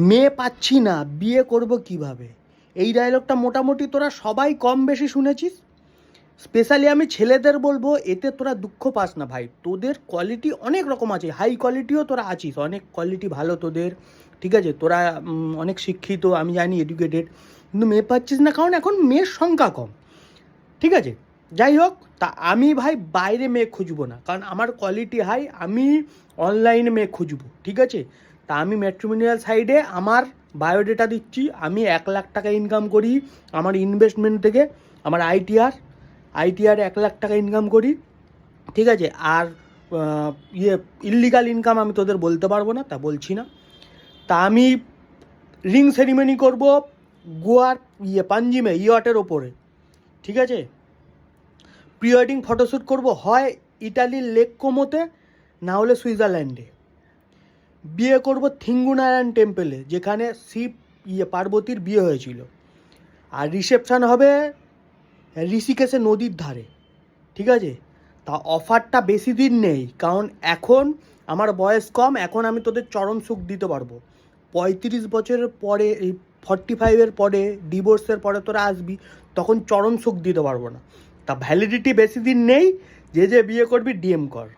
মেয়ে পাচ্ছি না, বিয়ে করব কিভাবে? এই ডায়লগটা মোটামুটি তোরা সবাই কম বেশি শুনেছিস। স্পেশালি আমি ছেলেদের বলবো, এতে তোরা দুঃখ পাস না ভাই। তোদের কোয়ালিটি অনেক রকম আছে, হাই কোয়ালিটিও তোরা আছিস, অনেক কোয়ালিটি ভালো তোদের, ঠিক আছে? তোরা অনেক শিক্ষিত, আমি জানি, এডুকেটেড, কিন্তু মেয়ে পাচ্ছিস না কারণ এখন মেয়ের সংখ্যা কম, ঠিক আছে? যাই হোক, তা আমি ভাই বাইরে মেয়ে খুঁজবো না, কারণ আমার কোয়ালিটি হাই, আমি অনলাইনে মেয়ে খুঁজবো, ঠিক আছে? তা আমি ম্যাট্রিমোনিয়াল সাইডে আমার বায়োডেটা দিচ্ছি। আমি 1 লাখ টাকা ইনকাম করি আমার ইনভেস্টমেন্ট থেকে, আমার আইটিআর 1 লাখ টাকা ইনকাম করি, ঠিক আছে? আর ইল্লিগাল ইনকাম আমি তোদের বলতে পারবো না, তা বলছি না। তা আমি রিং সেরিমনি করব গোয়ার পাঞ্জিমে ইয়টের ওপরে, ঠিক আছে? প্রি ওয়েডিং ফটোশ্যুট করব হয় ইটালির লেক কোমোতে, না হলে সুইজারল্যান্ডে। বিয়ে করব থিঙ্গুনারায়ণ টেম্পেলে, যেখানে শিব পার্বতীর বিয়ে হয়েছিল। আর রিসেপশান হবে ঋষিকেশে নদীর ধারে, ঠিক আছে? তা অফারটা বেশি দিন নেই, কারণ এখন আমার বয়স কম, এখন আমি তোদের চরম সুখ দিতে পারবো। 35 বছরের পরে, এই 45-এর পরে, ডিভোর্সের পরে তোরা আসবি, তখন চরম সুখ দিতে পারবো না। তা ভ্যালিডিটি বেশি দিন নেই, যে যে বিয়ে করবি ডিএম কর।